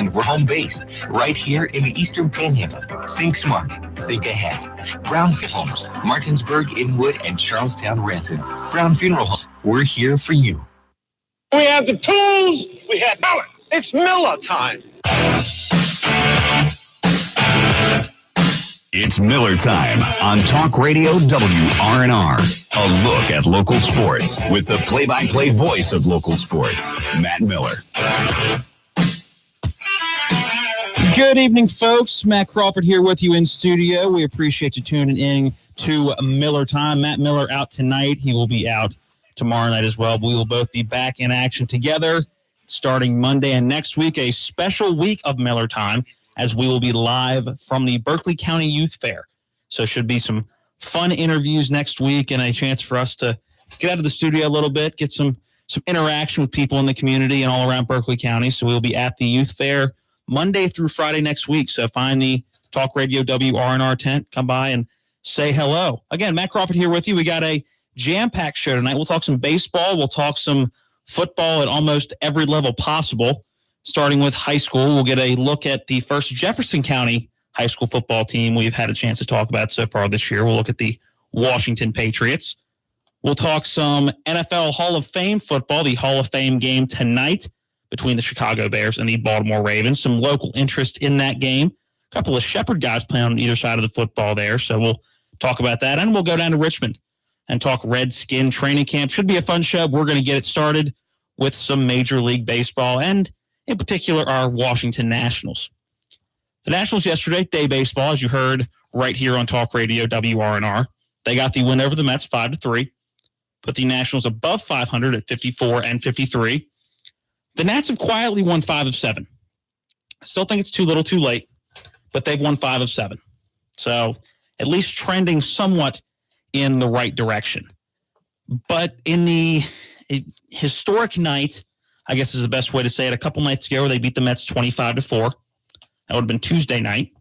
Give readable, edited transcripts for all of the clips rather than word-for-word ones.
And we're home based, right here in the Eastern Panhandle. Think smart, think ahead. Brown Funeral Homes, Martinsburg, Inwood, and Charlestown, Ranson. Brown Funeral Homes, we're here for you. We have the tools, we have Miller. It's Miller time. It's Miller time on Talk Radio WRNR. A look at local sports with the play-by-play voice of local sports, Matt Miller. Good evening, folks. Matt Crawford here with you in studio. We appreciate you tuning in to Miller Time. Matt Miller out tonight. He will be out tomorrow night as well. We will both be back in action together starting Monday and next week, a special week of Miller Time, as we will be live from the Berkeley County Youth Fair. So should be some fun interviews next week and a chance for us to get out of the studio a little bit, get some interaction with people in the community and all around Berkeley County. So we'll be at the Youth Fair Monday through Friday next week. So find the Talk Radio WRNR tent, come by and say hello. Again, Matt Crawford here with you. We got a jam-packed show tonight. We'll talk some baseball. We'll talk some football at almost every level possible. Starting with high school, we'll get a look at the first Jefferson County high school football team we've had a chance to talk about so far this year. We'll look at the Washington Patriots. We'll talk some NFL Hall of Fame football, the Hall of Fame game tonight between the Chicago Bears and the Baltimore Ravens. Some local interest in that game. A couple of Shepherd guys playing on either side of the football there, so we'll talk about that. And we'll go down to Richmond and talk Redskin training camp. Should be a fun show. We're going to get it started with some Major League Baseball and in particular, our Washington Nationals. The Nationals yesterday, day baseball, as you heard right here on Talk Radio WRNR. They got the win over the Mets 5-3, put the Nationals above 500 at 54-53. The Nats have quietly won 5 of 7. I still think it's too little too late, but they've won 5 of 7. So at least trending somewhat in the right direction. But in the historic night, I guess is the best way to say it, a couple nights ago they beat the Mets 25-4. That would have been Tuesday night.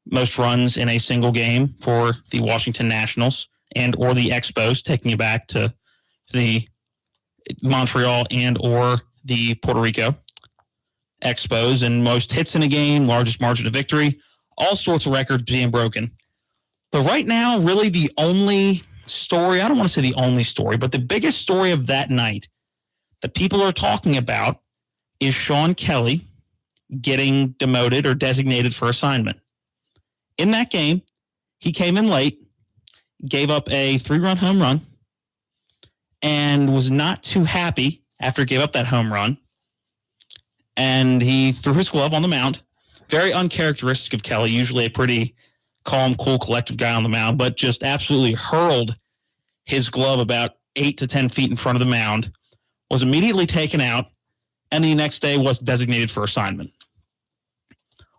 Most runs in a single game for the Washington Nationals and or the Expos, taking you back to the Montreal and or the Puerto Rico Expos, and most hits in a game, largest margin of victory, all sorts of records being broken. But right now, really the only story, I don't want to say the only story, but the biggest story of that night that people are talking about is Sean Kelly getting demoted or designated for assignment. In that game, he came in late, gave up a 3-run home run, and was not too happy after he gave up that home run. And he threw his glove on the mound. Very uncharacteristic of Kelly, usually a pretty calm, cool, collective guy on the mound, but just absolutely hurled his glove about 8 to 10 feet in front of the mound, was immediately taken out, and the next day was designated for assignment.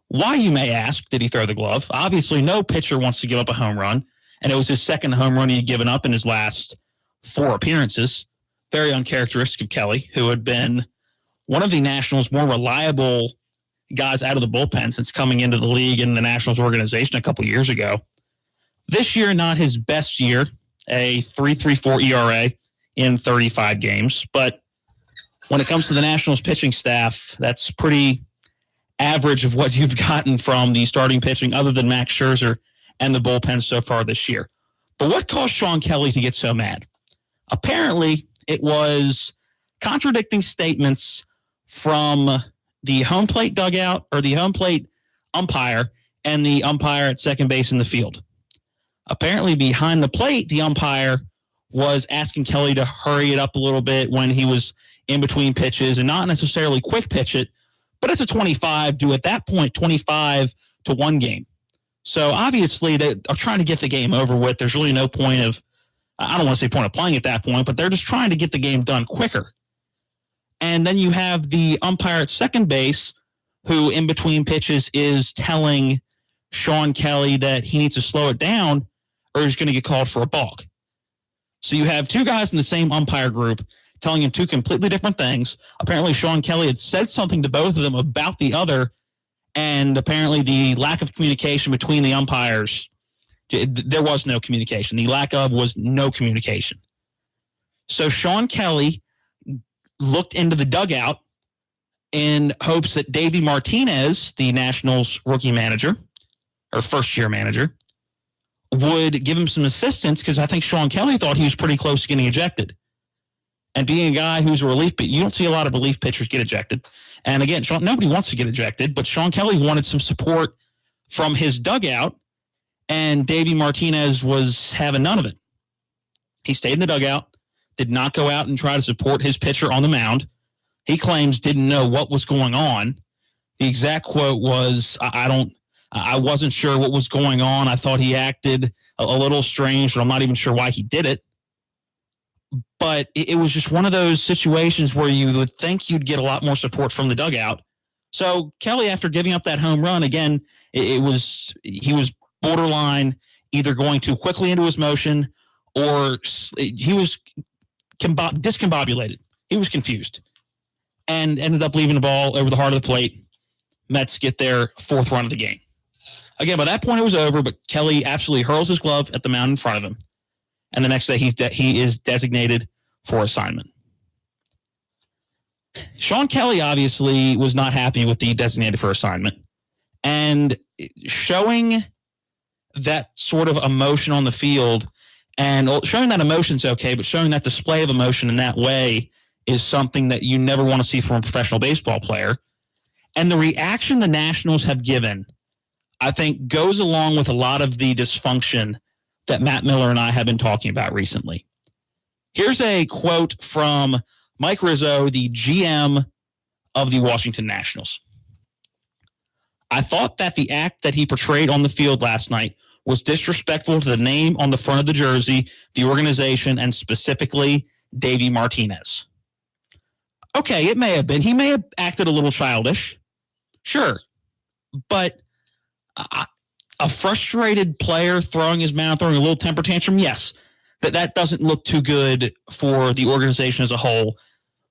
Why, you may ask, did he throw the glove? Obviously, no pitcher wants to give up a home run, and it was his second home run he had given up in his last 4 appearances. Very uncharacteristic of Kelly, who had been one of the Nationals' more reliable guys out of the bullpen since coming into the league and the Nationals organization a couple years ago. This year, not his best year, a 3.34 ERA in 35 games. But when it comes to the Nationals pitching staff, that's pretty average of what you've gotten from the starting pitching other than Max Scherzer and the bullpen so far this year. But what caused Sean Kelly to get so mad? Apparently, it was contradicting statements from the home plate dugout or the home plate umpire and the umpire at second base in the field. Apparently, behind the plate, the umpire was asking Kelly to hurry it up a little bit when he was in between pitches and not necessarily quick pitch it, but it's a 25 to, at that point, 25-1 game. So obviously they are trying to get the game over with. There's really no point of, I don't want to say point of playing at that point, but they're just trying to get the game done quicker. And then you have the umpire at second base who in between pitches is telling Sean Kelly that he needs to slow it down or he's going to get called for a balk. So you have 2 guys in the same umpire group telling him 2 completely different things. Apparently Sean Kelly had said something to both of them about the other, and apparently the lack of communication between the umpires, there was no communication. The lack of was no communication. So Sean Kelly looked into the dugout in hopes that Davey Martinez, the Nationals rookie manager, or first-year manager, would give him some assistance, because I think Sean Kelly thought he was pretty close to getting ejected. And being a guy who's a relief, you don't see a lot of relief pitchers get ejected. And again, nobody wants to get ejected, but Sean Kelly wanted some support from his dugout, and Davey Martinez was having none of it. He stayed in the dugout, did not go out and try to support his pitcher on the mound. He claims didn't know what was going on. The exact quote was, I wasn't sure what was going on. I thought he acted a little strange, but I'm not even sure why he did it. But it was just one of those situations where you would think you'd get a lot more support from the dugout. So Kelly, after giving up that home run, again, he was borderline either going too quickly into his motion, or he was discombobulated. He was confused and ended up leaving the ball over the heart of the plate. Mets get their fourth run of the game. Again, by that point, it was over, but Kelly absolutely hurls his glove at the mound in front of him. And the next day, he is designated for assignment. Sean Kelly obviously was not happy with the designated for assignment. And showing that sort of emotion on the field, and showing that emotion's okay, but showing that display of emotion in that way is something that you never want to see from a professional baseball player. And the reaction the Nationals have given, I think, goes along with a lot of the dysfunction that Matt Miller and I have been talking about recently. Here's a quote from Mike Rizzo, the GM of the Washington Nationals. I thought that the act that he portrayed on the field last night was disrespectful to the name on the front of the jersey, the organization, and specifically Davey Martinez. Okay, it may have been. He may have acted a little childish. Sure. But a frustrated player throwing his mouth, throwing a little temper tantrum, yes, that doesn't look too good for the organization as a whole.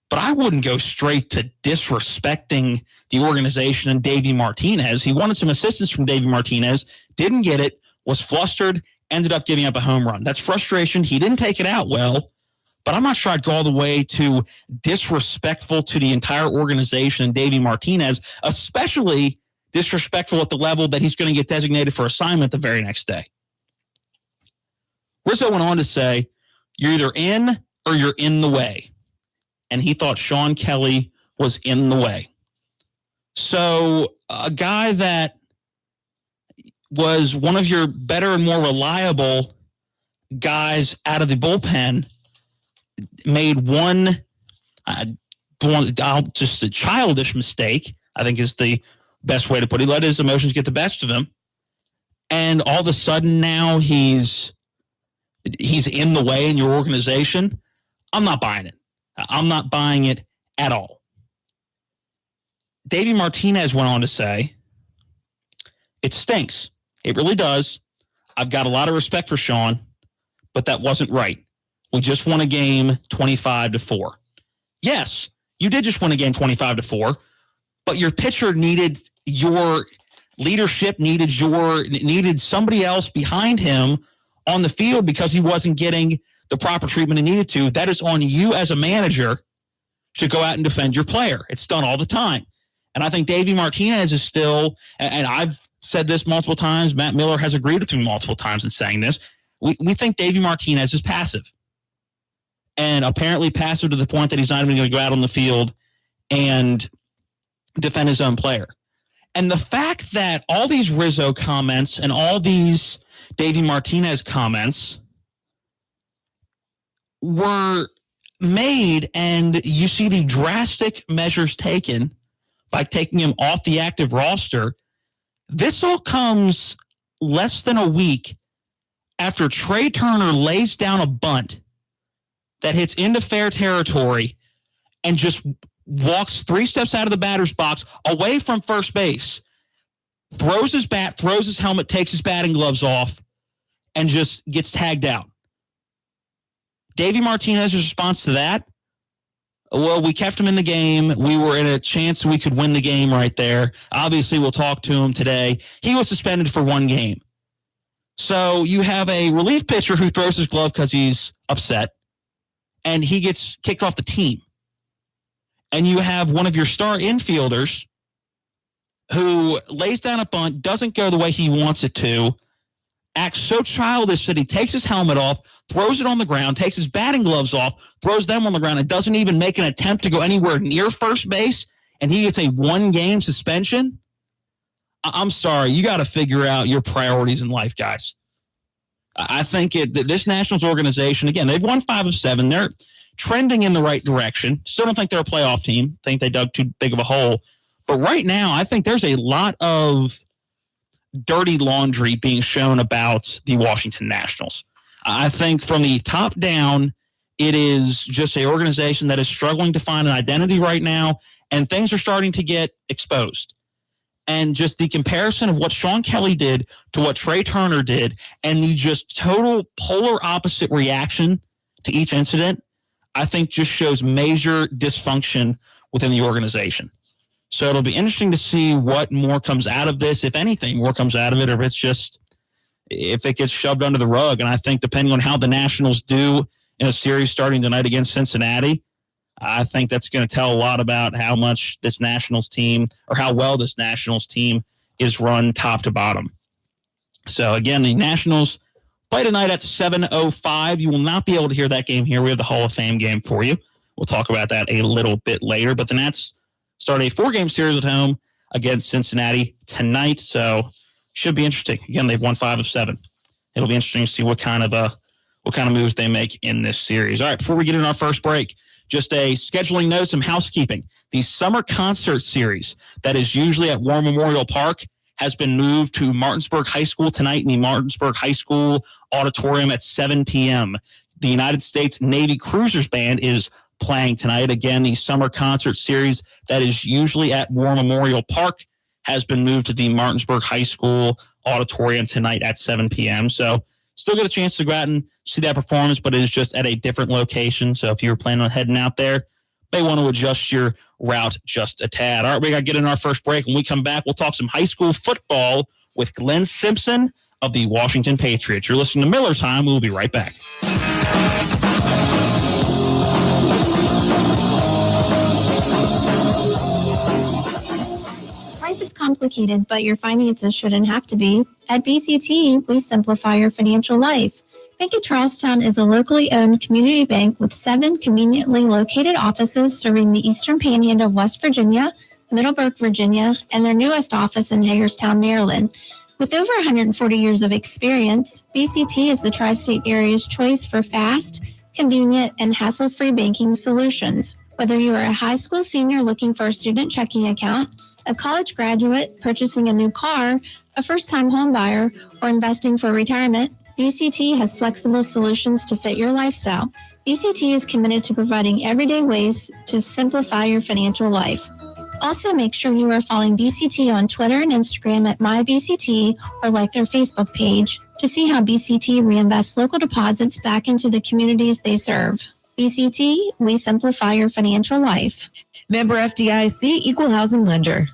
But I wouldn't go straight to disrespecting the organization and Davey Martinez. He wanted some assistance from Davey Martinez, didn't get it, was flustered, ended up giving up a home run. That's frustration. He didn't take it out well, but I'm not sure I'd go all the way to disrespectful to the entire organization and Davey Martinez, especially disrespectful at the level that he's going to get designated for assignment the very next day. Rizzo went on to say, you're either in or you're in the way. And he thought Sean Kelly was in the way. So a guy that was one of your better and more reliable guys out of the bullpen made one just a childish mistake, I think is the best way to put it. He let his emotions get the best of him. And all of a sudden now he's in the way in your organization. I'm not buying it. I'm not buying it at all. Davey Martinez went on to say, it stinks. It really does. I've got a lot of respect for Sean, but that wasn't right. We just won a game 25-4. Yes, you did just win a game 25-4, but your pitcher needed your leadership, needed somebody else behind him on the field because he wasn't getting the proper treatment he needed to. That is on you as a manager to go out and defend your player. It's done all the time. And I think Davey Martinez is still, and I've said this multiple times, Matt Miller has agreed with me multiple times in saying this, we think Davey Martinez is passive. And apparently passive to the point that he's not even going to go out on the field and defend his own player. And the fact that all these Rizzo comments and all these Davey Martinez comments were made, and you see the drastic measures taken by taking him off the active roster, this all comes less than a week after Trey Turner lays down a bunt that hits into fair territory and just walks 3 steps out of the batter's box away from first base, throws his bat, throws his helmet, takes his batting gloves off, and just gets tagged out. Davey Martinez's response to that, well, we kept him in the game. We were in a chance we could win the game right there. Obviously, we'll talk to him today. He was suspended for 1 game. So you have a relief pitcher who throws his glove because he's upset, and he gets kicked off the team. and you have one of your star infielders who lays down a bunt, doesn't go the way he wants it to, acts so childish that he takes his helmet off, throws it on the ground, takes his batting gloves off, throws them on the ground, and doesn't even make an attempt to go anywhere near first base, and he gets a 1-game suspension? I'm sorry. You got to figure out your priorities in life, guys. I think this Nationals organization, again, they've won 5 of 7. They're trending in the right direction. Still don't think they're a playoff team. Think they dug too big of a hole. But right now, I think there's a lot of dirty laundry being shown about the Washington Nationals. I think from the top down, it is just an organization that is struggling to find an identity right now, and things are starting to get exposed. And just the comparison of what Sean Kelly did to what Trey Turner did, and the just total polar opposite reaction to each incident, I think just shows major dysfunction within the organization. So it'll be interesting to see what more comes out of this, if anything more comes out of it, or if it gets shoved under the rug. And I think depending on how the Nationals do in a series starting tonight against Cincinnati, I think that's going to tell a lot about how much this Nationals team, or how well this Nationals team is run top to bottom. So again, the Nationals play tonight at 7:05. You will not be able to hear that game here. We have the Hall of Fame game for you. We'll talk about that a little bit later. But the Nats start a 4-game series at home against Cincinnati tonight, so should be interesting. Again, they've won 5 of 7. It'll be interesting to see what kind of moves they make in this series. All right, before we get in our first break, just a scheduling note, some housekeeping. The summer concert series that is usually at War Memorial Park has been moved to Martinsburg High School tonight in the Martinsburg High School auditorium at 7 p.m. The United States Navy Cruisers Band is playing tonight. Again, the summer concert series that is usually at War Memorial Park has been moved to the Martinsburg High School auditorium tonight at 7 p.m. So still get a chance to go out and see that performance, but it is just at a different location. So if you were planning on heading out there, may want to adjust your route just a tad. All right, we got to get in our first break. When we come back, we'll talk some high school football with Glenn Simpson of the Washington Patriots. You're listening to Miller Time. We'll be right back. Life is complicated, but your finances shouldn't have to be. At BCT, we simplify your financial life. Bank of Charlestown is a locally owned community bank with 7 conveniently located offices serving the Eastern Panhandle of West Virginia, Middleburg, Virginia, and their newest office in Hagerstown, Maryland. With over 140 years of experience, BCT is the tri-state area's choice for fast, convenient, and hassle-free banking solutions. Whether you are a high school senior looking for a student checking account, a college graduate purchasing a new car, a first-time home buyer, or investing for retirement, BCT has flexible solutions to fit your lifestyle. BCT is committed to providing everyday ways to simplify your financial life. Also, make sure you are following BCT on Twitter and Instagram at MyBCT or like their Facebook page to see how BCT reinvests local deposits back into the communities they serve. BCT, we simplify your financial life. Member FDIC, Equal Housing Lender.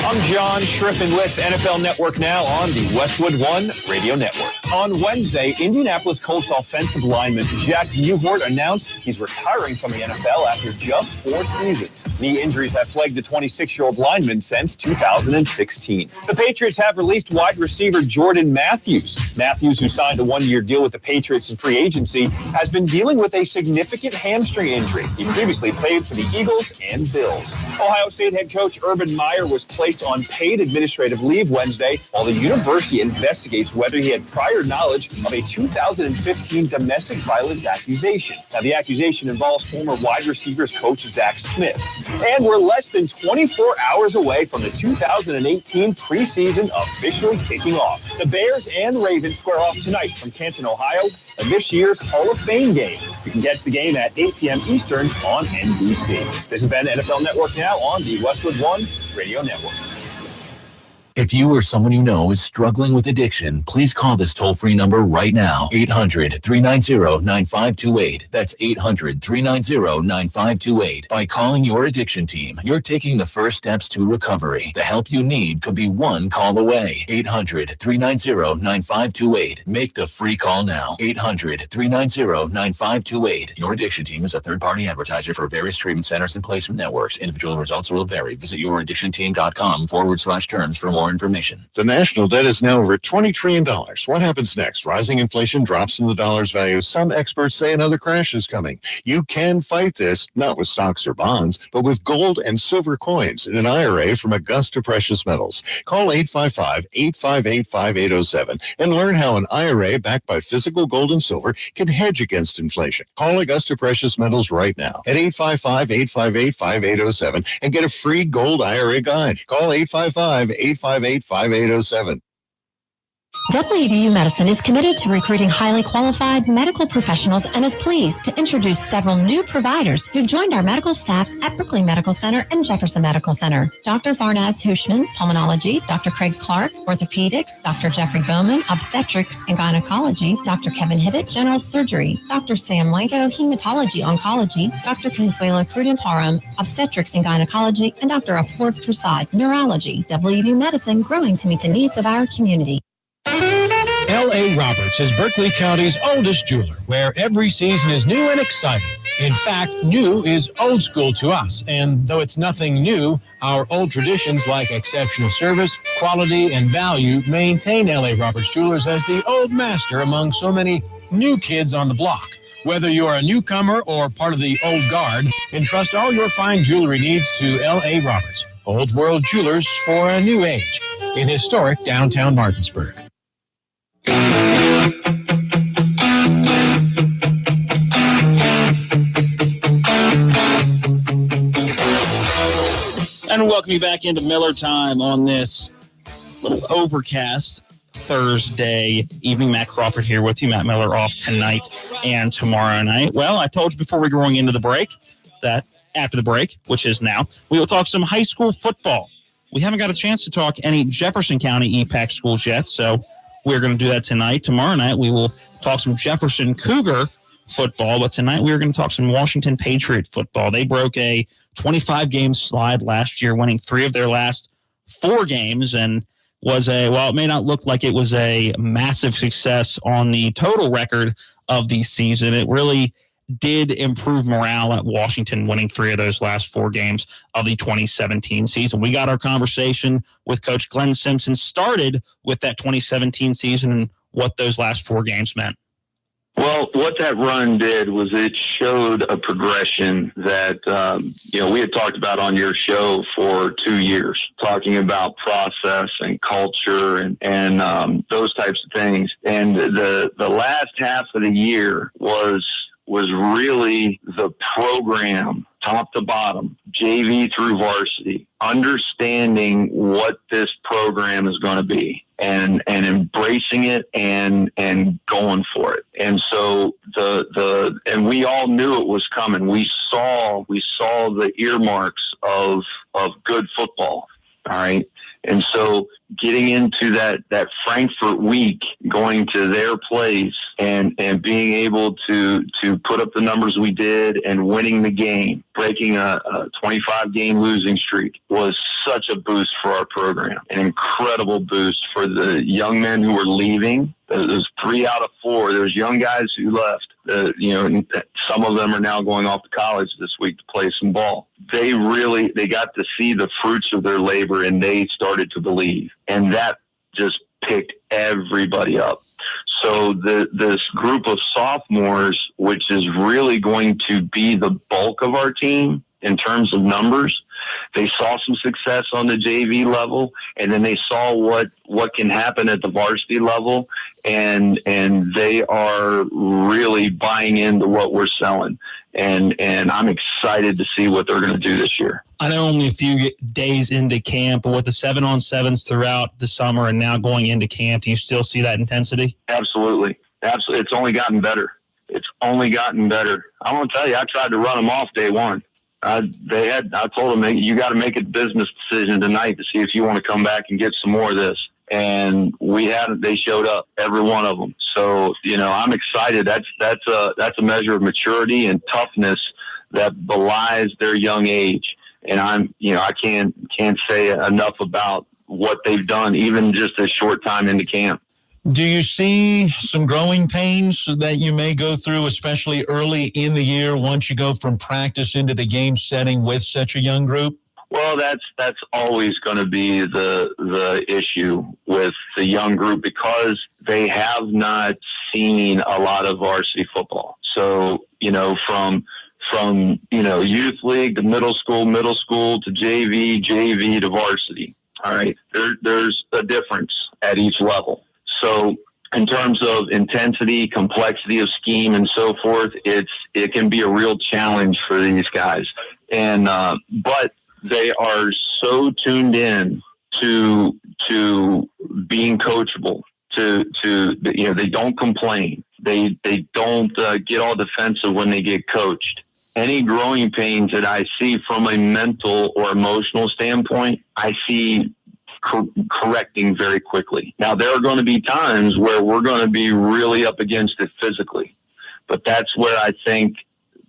I'm John Schriffen with NFL Network Now on the Westwood One Radio Network. On Wednesday, Indianapolis Colts offensive lineman Jack Newhart announced he's retiring from the NFL after just 4 seasons. Knee injuries have plagued the 26-year-old lineman since 2016. The Patriots have released wide receiver Jordan Matthews. Matthews, who signed a 1-year deal with the Patriots in free agency, has been dealing with a significant hamstring injury. He previously played for the Eagles and Bills. Ohio State head coach Urban Meyer was placed on paid administrative leave Wednesday while the university investigates whether he had prior knowledge of a 2015 domestic violence accusation. Now, the accusation involves former wide receivers coach Zach Smith. And we're less than 24 hours away from the 2018 preseason officially kicking off. The Bears and Ravens square off tonight from Canton, Ohio, in this year's Hall of Fame game. You can catch the game at 8 p.m. Eastern on NBC. This has been NFL Network Now on the Westwood One Radio Network. If you or someone you know is struggling with addiction, please call this toll-free number right now, 800-390-9528. That's 800-390-9528. By calling your addiction team, you're taking the first steps to recovery. The help you need could be one call away. 800-390-9528. Make the free call now. 800-390-9528. Your addiction team is a third-party advertiser for various treatment centers and placement networks. Individual results will vary. Visit youraddictionteam.com/terms for more information. The national debt is now over $20 trillion. What happens next? Rising inflation, drops in the dollar's value. Some experts say another crash is coming. You can fight this, not with stocks or bonds, but with gold and silver coins in an IRA from Augusta Precious Metals. Call 855-858-5807 and learn how an IRA backed by physical gold and silver can hedge against inflation. Call Augusta Precious Metals right now at 855-858-5807 and get a free gold IRA guide. Call 855-858-5807. WVU Medicine is committed to recruiting highly qualified medical professionals and is pleased to introduce several new providers who've joined our medical staffs at Berkeley Medical Center and Jefferson Medical Center. Dr. Farnaz Hushman, Pulmonology, Dr. Craig Clark, Orthopedics, Dr. Jeffrey Bowman, Obstetrics and Gynecology, Dr. Kevin Hibbett, General Surgery, Dr. Sam Wanko, Hematology Oncology, Dr. Consuelo Cruden-Parham, Obstetrics and Gynecology, and Dr. Apoorv Prasad, Neurology. WVU Medicine, growing to meet the needs of our community. L.A. Roberts is Berkeley County's oldest jeweler, where every season is new and exciting. In fact, new is old school to us, and though it's nothing new, our old traditions like exceptional service, quality, and value maintain L.A. Roberts Jewelers as the old master among so many new kids on the block. Whether you're a newcomer or part of the old guard, entrust all your fine jewelry needs to L.A. Roberts, Old World Jewelers for a new age, in historic downtown Martinsburg. And welcome you back into Miller Time on this little overcast Thursday evening. Matt Crawford here with you. Matt Miller off tonight and tomorrow night. Well, I told you before we were going into the break that after the break, which is now, we will talk some high school football. We haven't got a chance to talk any Jefferson County EPAC schools yet, so we're going to do that tonight. Tomorrow night, we will talk some Jefferson Cougar football, but tonight we are going to talk some Washington Patriot football. They broke a 25-game slide last year, winning 3 of their last 4 games, and while it may not look like it was a massive success on the total record of the season, it really did improve morale at Washington, winning 3 of those last 4 games of the 2017 season. We got our conversation with Coach Glenn Simpson started with that 2017 season and what those last 4 games meant. Well, what that run did was it showed a progression that, we had talked about on your show for 2 years, talking about process and culture and those types of things. And the last half of the year was really the program, top to bottom, JV through varsity, understanding what this program is going to be and embracing it and going for it. And so and we all knew it was coming. We saw the earmarks of good football. All right. And so getting into that Frankfurt week, going to their place and being able to put up the numbers we did and winning the game, breaking a 25-game losing streak was such a boost for our program, an incredible boost for the young men who were leaving. There's 3 out of 4. There's young guys who left. Some of them are now going off to college this week to play some ball. They got to see the fruits of their labor, and they started to believe. And that just picked everybody up. So this group of sophomores, which is really going to be the bulk of our team in terms of numbers, they saw some success on the JV level, and then they saw what can happen at the varsity level, and they are really buying into what we're selling. And I'm excited to see what they're going to do this year. I know only a few days into camp, but with the 7-on-7s throughout the summer and now going into camp, do you still see that intensity? Absolutely. It's only gotten better. I'm going to tell you, I tried to run them off day one. I told them, you got to make a business decision tonight to see if you want to come back and get some more of this. And they showed up, every one of them. So, I'm excited. That's a measure of maturity and toughness that belies their young age. And I can't say enough about what they've done, even just a short time into camp. Do you see some growing pains that you may go through, especially early in the year, once you go from practice into the game setting with such a young group? Well, that's always going to be the issue with the young group, because they have not seen a lot of varsity football. So, from youth league to middle school to JV to varsity. All right. There's a difference at each level. So in terms of intensity, complexity of scheme and so forth, it can be a real challenge for these guys. And, but they are so tuned in to being coachable, they don't complain. They don't get all defensive when they get coached. Any growing pains that I see from a mental or emotional standpoint, I see correcting very quickly. Now, there are going to be times where we're going to be really up against it physically, but that's where I think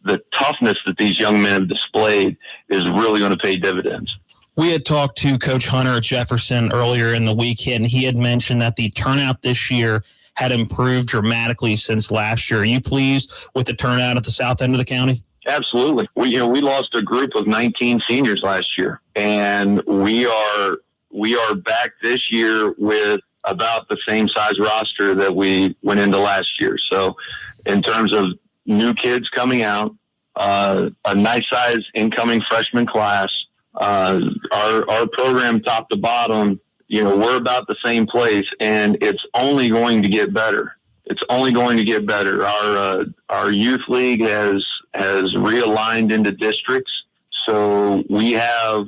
the toughness that these young men have displayed is really going to pay dividends. We had talked to Coach Hunter at Jefferson earlier in the week, and he had mentioned that the turnout this year had improved dramatically since last year. Are you pleased with the turnout at the south end of the county? Absolutely. We lost a group of 19 seniors last year, and we are back this year with about the same size roster that we went into last year. So in terms of new kids coming out, a nice size incoming freshman class, our program top to bottom, we're about the same place, and it's only going to get better. It's only going to get better. Our youth league has realigned into districts. So we have,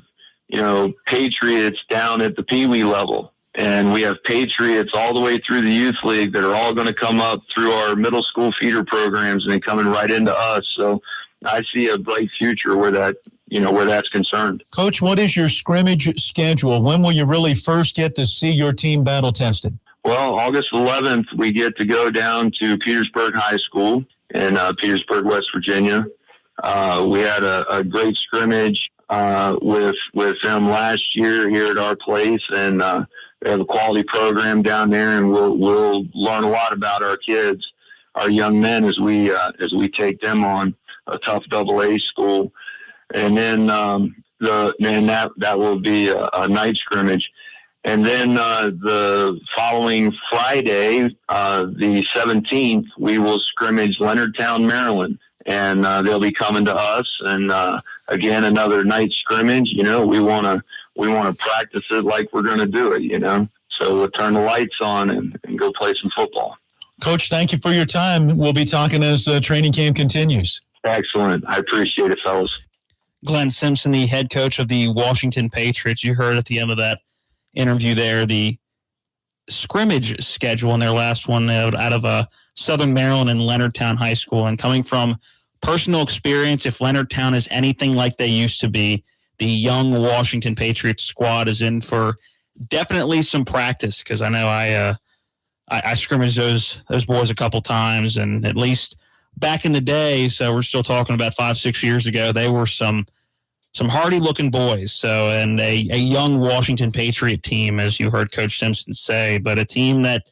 Patriots down at the Pee Wee level, and we have Patriots all the way through the youth league that are all going to come up through our middle school feeder programs and coming right into us. So I see a bright future where that's concerned. Coach, what is your scrimmage schedule? When will you really first get to see your team battle tested? Well, August 11th, we get to go down to Petersburg High School in Petersburg, West Virginia. We had a great scrimmage with them last year here at our place, and they have a quality program down there, and we'll learn a lot about our kids, our young men, as we take them on a tough AA school. And then that will be a night scrimmage. And then the following Friday, the 17th, we will scrimmage Leonardtown, Maryland, and they'll be coming to us. And again, another night scrimmage. We want to practice it like we're going to do it. So we'll turn the lights on and go play some football. Coach, thank you for your time. We'll be talking as training camp continues. Excellent. I appreciate it, fellas. Glenn Simpson, the head coach of the Washington Patriots. You heard at the end of that interview there the scrimmage schedule in their last one out of Southern Maryland and Leonardtown High School. And coming from personal experience, if Leonardtown is anything like they used to be, the young Washington Patriots squad is in for definitely some practice, because I know I scrimmaged those boys a couple times, and at least back in the day, so we're still talking about 5-6 years ago, they were some hardy-looking boys. So, and a young Washington Patriot team, as you heard Coach Simpson say, but a team that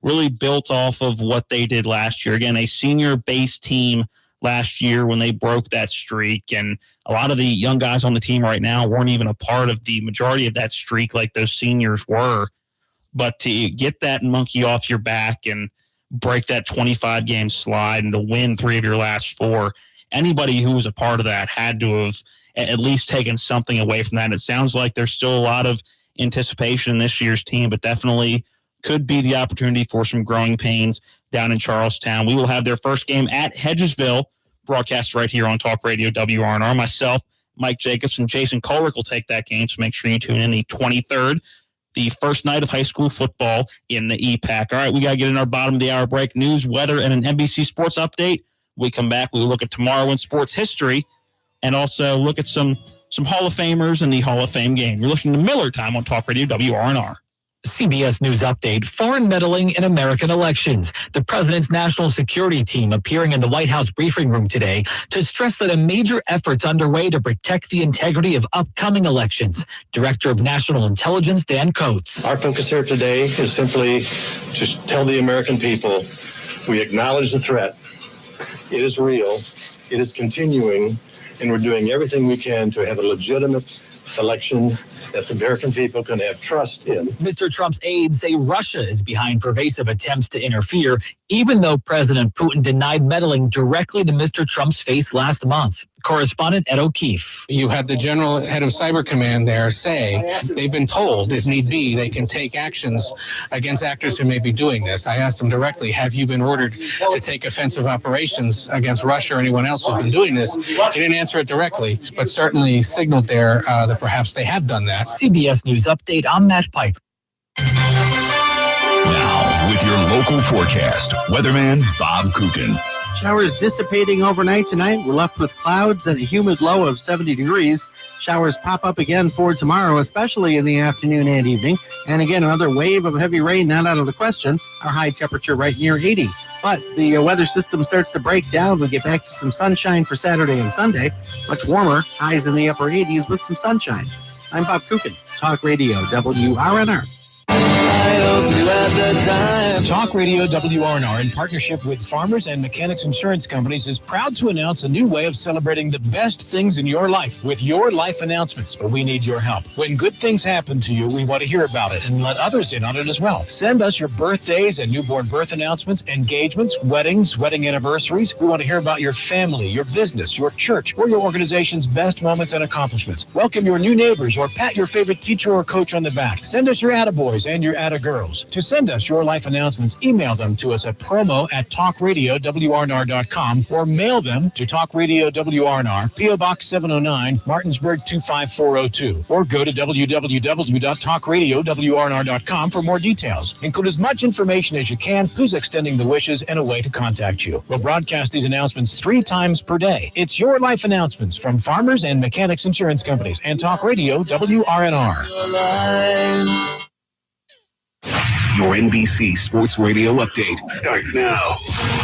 really built off of what they did last year. Again, a senior-based team last year when they broke that streak, and a lot of the young guys on the team right now weren't even a part of the majority of that streak like those seniors were. But to get that monkey off your back and break that 25-game slide and to win 3 of your last 4, anybody who was a part of that had to have at least taken something away from that. And it sounds like there's still a lot of anticipation in this year's team, but definitely could be the opportunity for some growing pains down in Charlestown. We will have their first game at Hedgesville, broadcast right here on Talk Radio WRNR. Myself, Mike Jacobs, and Jason Colrick will take that game, so make sure you tune in the 23rd, the first night of high school football in the EPAC. All right, we got to get in our bottom of the hour break. News, weather, and an NBC Sports update. We come back, we will look at tomorrow in sports history and also look at some Hall of Famers in the Hall of Fame game. You're listening to Miller Time on Talk Radio WRNR. CBS News Update, foreign meddling in American elections. The president's national security team appearing in the White House briefing room today to stress that a major effort's underway to protect the integrity of upcoming elections. Director of National Intelligence, Dan Coates. Our focus here today is simply to tell the American people we acknowledge the threat. It is real. It is continuing, and we're doing everything we can to have a legitimate election that the American people can have trust in. Mr. Trump's aides say Russia is behind pervasive attempts to interfere, even though President Putin denied meddling directly to Mr. Trump's face last month. Correspondent Ed O'Keefe. You had the general head of Cyber Command there say they've been told, if need be, they can take actions against actors who may be doing this. I asked them directly, have you been ordered to take offensive operations against Russia or anyone else who's been doing this? He didn't answer it directly, but certainly signaled there that perhaps they have done that. CBS News Update, I'm Matt Piper. Now, with your local forecast, weatherman Bob Kukin. Showers dissipating overnight tonight. We're left with clouds and a humid low of 70 degrees. Showers pop up again for tomorrow, especially in the afternoon and evening. And again, another wave of heavy rain not out of the question. Our high temperature right near 80. But the weather system starts to break down. We get back to some sunshine for Saturday and Sunday. Much warmer, highs in the upper 80s with some sunshine. I'm Bob Kukin, Talk Radio WRNR. Talk Radio WRNR, in partnership with Farmers and Mechanics Insurance Companies, is proud to announce a new way of celebrating the best things in your life with your life announcements. But we need your help. When good things happen to you, we want to hear about it and let others in on it as well. Send us your birthdays and newborn birth announcements, engagements, weddings, wedding anniversaries. We want to hear about your family, your business, your church, or your organization's best moments and accomplishments. Welcome your new neighbors or pat your favorite teacher or coach on the back. Send us your attaboys and your attagirls. To send us your life announcements, email them to us at promo@talkradiowrnr.com or mail them to Talk Radio WRNR, P.O. Box 709, Martinsburg 25402, or go to www.talkradiowrnr.com for more details. Include as much information as you can, who's extending the wishes, and a way to contact you. We'll broadcast these announcements 3 times per day. It's your life announcements from Farmers and Mechanics Insurance Companies and Talk Radio WRNR. Your NBC Sports Radio update starts now.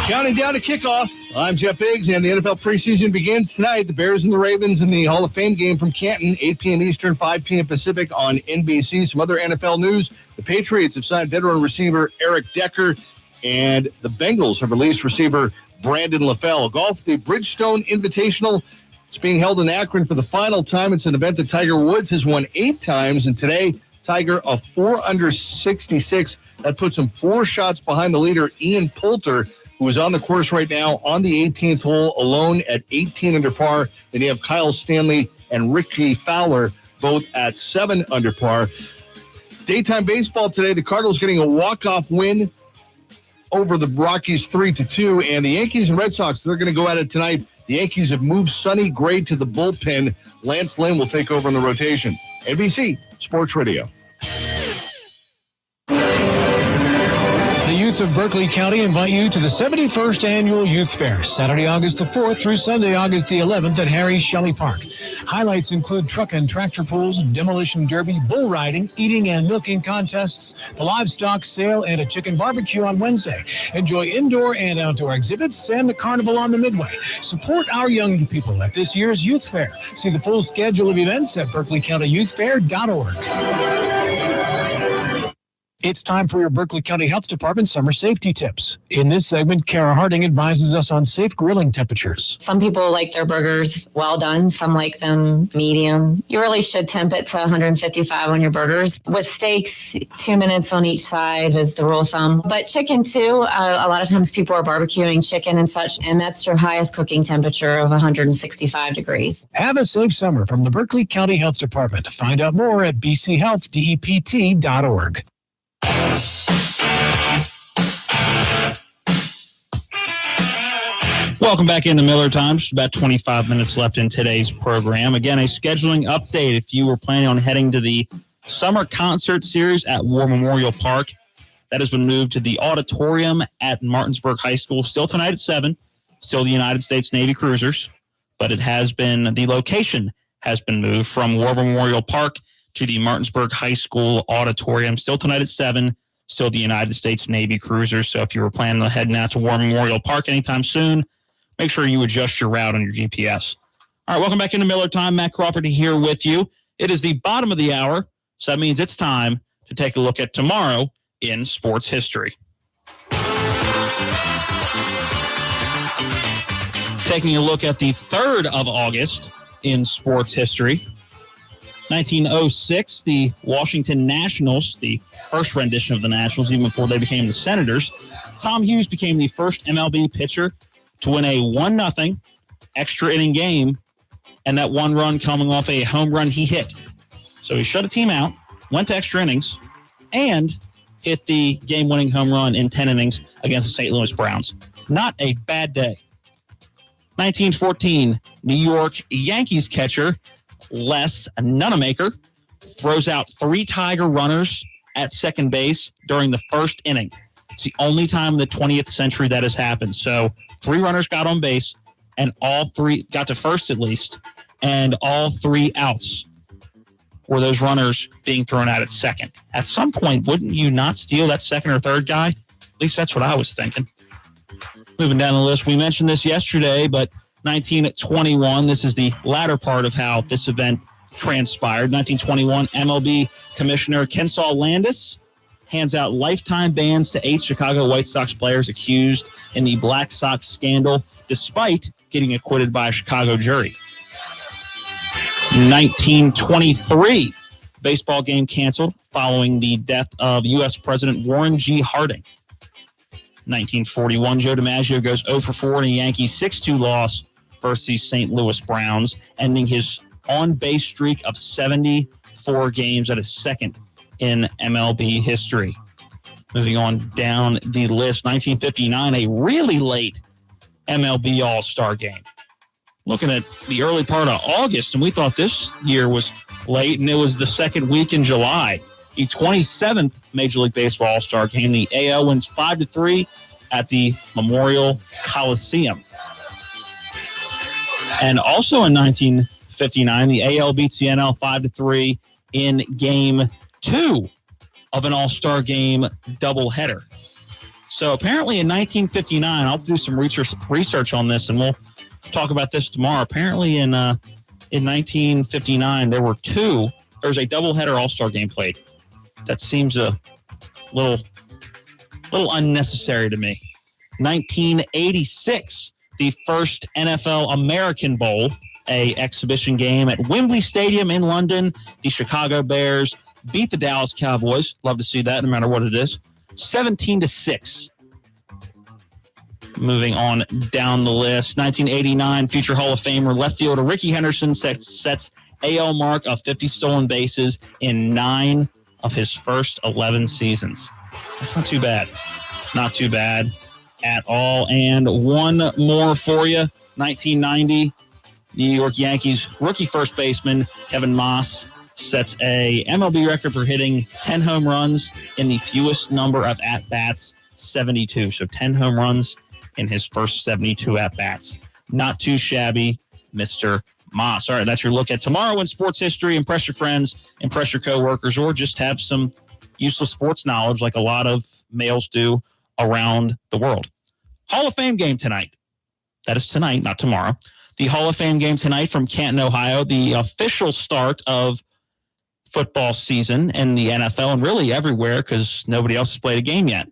Counting down to kickoff. I'm Jeff Biggs, and the NFL preseason begins tonight. The Bears and the Ravens in the Hall of Fame game from Canton, 8 p.m. Eastern, 5 p.m. Pacific on NBC. Some other NFL news. The Patriots have signed veteran receiver Eric Decker, and the Bengals have released receiver Brandon LaFell. Golf, the Bridgestone Invitational. It's being held in Akron for the final time. It's an event that Tiger Woods has won 8 times, and today Tiger a 4 under 66. That puts him 4 shots behind the leader, Ian Poulter, who is on the course right now on the 18th hole alone at 18 under par. Then you have Kyle Stanley and Ricky Fowler, both at 7 under par. Daytime baseball today, the Cardinals getting a walk-off win over the Rockies 3-2, and the Yankees and Red Sox, they're going to go at it tonight. The Yankees have moved Sonny Gray to the bullpen. Lance Lynn will take over in the rotation. NBC Sports Radio. The youth of Berkeley County invite you to the 71st Annual Youth Fair, Saturday, August the 4th through Sunday, August the 11th at Harry Shelley Park. Highlights include truck and tractor pulls, demolition derby, bull riding, eating and milking contests, a livestock sale, and a chicken barbecue on Wednesday. Enjoy indoor and outdoor exhibits and the carnival on the Midway. Support our young people at this year's Youth Fair. See the full schedule of events at berkeleycountyyouthfair.org. It's time for your Berkeley County Health Department summer safety tips. In this segment, Kara Harding advises us on safe grilling temperatures. Some people like their burgers well done. Some like them medium. You really should temp it to 155 on your burgers. With steaks, 2 minutes on each side is the rule of thumb. But chicken, too, a lot of times people are barbecuing chicken and such, and that's your highest cooking temperature of 165 degrees. Have a safe summer from the Berkeley County Health Department. Find out more at bchealthdept.org. Welcome back into Miller Time. Just about 25 minutes left in today's program. Again, a scheduling update. If you were planning on heading to the summer concert series at War Memorial Park, that has been moved to the auditorium at Martinsburg High School. Still tonight at 7. Still the United States Navy Cruisers. but the location has been moved from War Memorial Park to the Martinsburg High School Auditorium. Still tonight at 7, still the United States Navy Cruisers. So if you were planning on heading out to War Memorial Park anytime soon, make sure you adjust your route on your GPS. All right, welcome back into Miller Time. Matt Crawford here with you. It is the bottom of the hour, so that means it's time to take a look at tomorrow in sports history. Taking a look at the 3rd of August in sports history. 1906, the Washington Nationals, the first rendition of the Nationals, even before they became the Senators. Tom Hughes became the first MLB pitcher to win a 1-0 extra inning game, and that one run coming off a home run he hit. So he shut a team out, went to extra innings, and hit the game-winning home run in 10 innings against the St. Louis Browns. Not a bad day. 1914, New York Yankees catcher Les Nunemaker throws out 3 Tiger runners at second base during the first inning. It's the only time in the 20th century that has happened. So 3 runners got on base, and all 3 got to first at least, and all 3 outs were those runners being thrown out at second. At some point, wouldn't you not steal that second or third guy? At least that's what I was thinking. Moving down the list, we mentioned this yesterday, but 1921, this is the latter part of how this event transpired. 1921, MLB Commissioner Kensaw Landis hands out lifetime bans to 8 Chicago White Sox players accused in the Black Sox scandal, despite getting acquitted by a Chicago jury. 1923, baseball game canceled following the death of U.S. President Warren G. Harding. 1941, Joe DiMaggio goes 0 for 4 in a Yankees 6-2 loss versus the St. Louis Browns, ending his on-base streak of 74 games at his second in MLB history. Moving on down the list, 1959, a really late MLB All-Star game. Looking at the early part of August, and we thought this year was late, and it was the second week in July. The 27th Major League Baseball All-Star game. The AL wins 5-3 at the Memorial Coliseum. And also in 1959, the AL beats the NL 5-3 in Game 2 of an All-Star game doubleheader. So apparently in 1959, I'll do some research on this, and we'll talk about this tomorrow. Apparently in 1959, there was a doubleheader All-Star game played. That seems a little unnecessary to me. 1986, the first NFL American Bowl, a exhibition game at Wembley Stadium in London. The Chicago Bears beat the Dallas Cowboys. Love to see that, no matter what it is. 17-6. Moving on down the list, 1989, future Hall of Famer left fielder Ricky Henderson sets AL mark of 50 stolen bases in 9 of his first 11 seasons. That's not too bad. Not too bad at all. And one more for you. 1990, New York Yankees rookie first baseman Kevin Moss sets a MLB record for hitting 10 home runs in the fewest number of at-bats, 72. So 10 home runs in his first 72 at-bats. Not too shabby, Mr. Moss. All right, that's your look at tomorrow in sports history. Impress your friends, impress your coworkers, or just have some useless sports knowledge like a lot of males do around the world. Hall of Fame game tonight. That is tonight, not tomorrow. The Hall of Fame game tonight from Canton, Ohio, the official start of football season in the NFL and really everywhere because nobody else has played a game yet.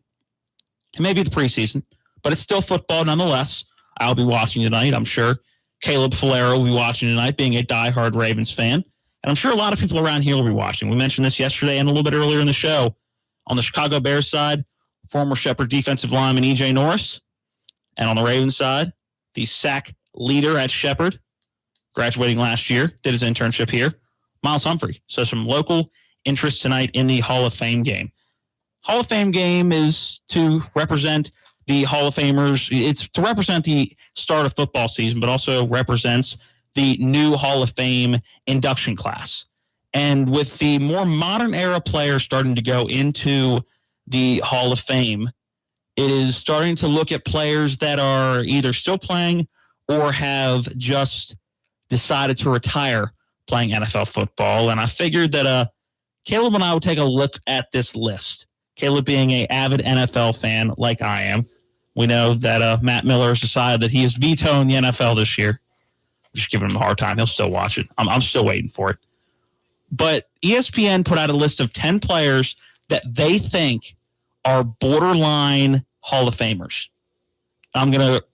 It may be the preseason, but it's still football nonetheless. I'll be watching tonight, I'm sure. Caleb Falero will be watching tonight, being a diehard Ravens fan. And I'm sure a lot of people around here will be watching. We mentioned this yesterday and a little bit earlier in the show. On the Chicago Bears side, former Shepherd defensive lineman E.J. Norris. And on the Ravens side, the sack leader at Shepherd, graduating last year, did his internship here, Miles Humphrey. So some local interest tonight in the Hall of Fame game. Hall of Fame game is to represent the Hall of Famers. It's to represent the start of football season, but also represents the new Hall of Fame induction class. And with the more modern era players starting to go into the Hall of Fame, it is starting to look at players that are either still playing or have just decided to retire playing NFL football. And I figured that Caleb and I would take a look at this list. Caleb being an avid NFL fan like I am. We know that Matt Miller has decided that he is vetoing the NFL this year. Just giving him a hard time. He'll still watch it. I'm still waiting for it. But ESPN put out a list of 10 players that they think are borderline Hall of Famers. I'm going to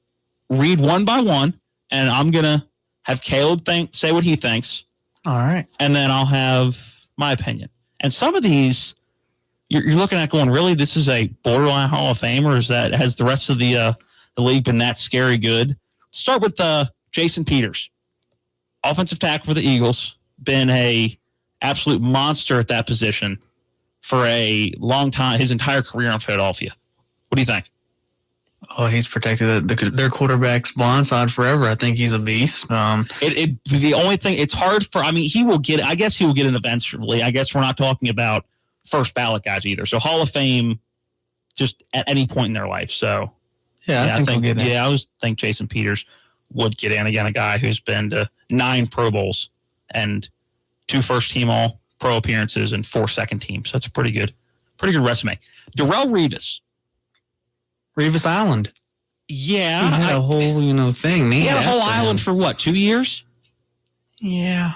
read one by one, and I'm going to have Caleb say what he thinks. All right. And then I'll have my opinion. And some of these, you're looking at going, really, this is a borderline Hall of Famer? Is that has the rest of the league been that scary good? Start with Jason Peters, offensive tackle for the Eagles, been a absolute monster at that position for a long time, his entire career in Philadelphia. What do you think? Oh, he's protected their quarterback's blind side forever. I think he's a beast. The only thing, it's hard for, he will get, I guess he will get in eventually. I guess we're not talking about first ballot guys either. So Hall of Fame just at any point in their life. So yeah, I think I always think Jason Peters would get in. Again, a guy who's been to 9 Pro Bowls and 2 first-team All-Pro appearances and 4 second-teams. So that's a pretty good resume. Darrelle Revis Island. Yeah. He had a whole, thing. He had a whole island for what, 2 years? Yeah.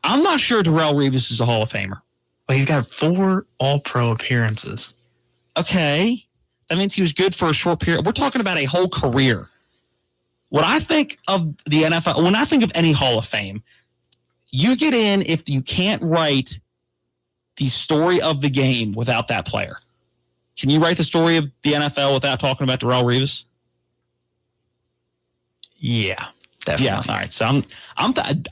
I'm not sure Darrelle Revis is a Hall of Famer. Well, he's got 4 All-Pro appearances. Okay. That means he was good for a short period. We're talking about a whole career. When I think of the NFL, when I think of any Hall of Fame, you get in if you can't write the story of the game without that player. Can you write the story of the NFL without talking about Darrelle Revis? Yeah, definitely. Yeah, all right. So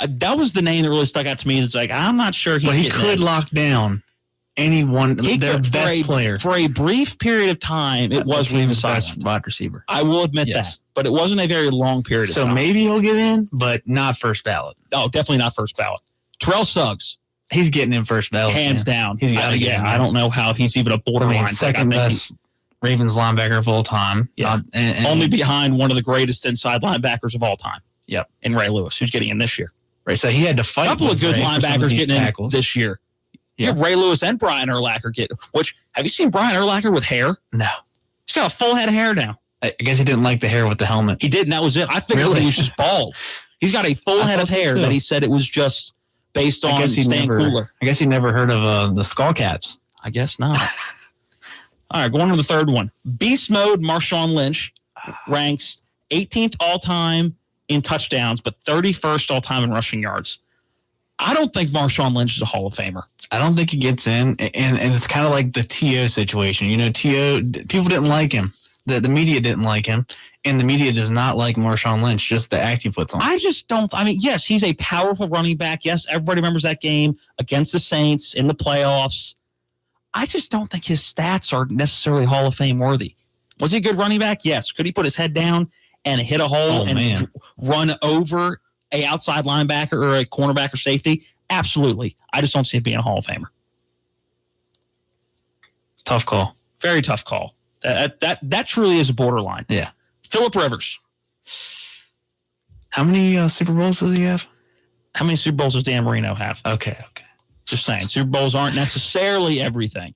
that was the name that really stuck out to me. It's like, I'm not sure he could lock down anyone, their best player. For a brief period of time, it was Revis best wide receiver. I will admit that. But it wasn't a very long period of time. So maybe he'll get in, but not first ballot. Oh, definitely not first ballot. Terrell Suggs. He's getting in first ballot. Hands down. I don't know how he's even a borderline. Second best Ravens linebacker of all time. Yeah. Only behind one of the greatest inside linebackers of all time. Yep. In Ray Lewis, who's getting in this year. Right. So he had to fight. A couple of good linebackers getting in this year. Yeah. You have Ray Lewis and Brian Urlacher have you seen Brian Urlacher with hair? No. He's got a full head of hair now. I guess he didn't like the hair with the helmet. He did, and that was it. I figured he was just bald. He's got a full head of hair that he said it was just based on staying cooler. I guess he never heard of the Skull Caps. I guess not. All right, going to the third one. Beast Mode Marshawn Lynch ranks 18th all-time in touchdowns, but 31st all-time in rushing yards. I don't think Marshawn Lynch is a Hall of Famer. I don't think he gets in, and it's kind of like the T.O. situation. T.O., people didn't like him. The media didn't like him, and the media does not like Marshawn Lynch, just the act he puts on. I just don't. Yes, he's a powerful running back. Yes, everybody remembers that game against the Saints in the playoffs. I just don't think his stats are necessarily Hall of Fame worthy. Was he a good running back? Yes. Could he put his head down and hit a hole run over a outside linebacker or a cornerback or safety? Absolutely. I just don't see him being a Hall of Famer. Tough call. Very tough call. That truly is a borderline. Yeah. Phillip Rivers. How many Super Bowls does he have? How many Super Bowls does Dan Marino have? Okay. Just saying. Super Bowls aren't necessarily everything.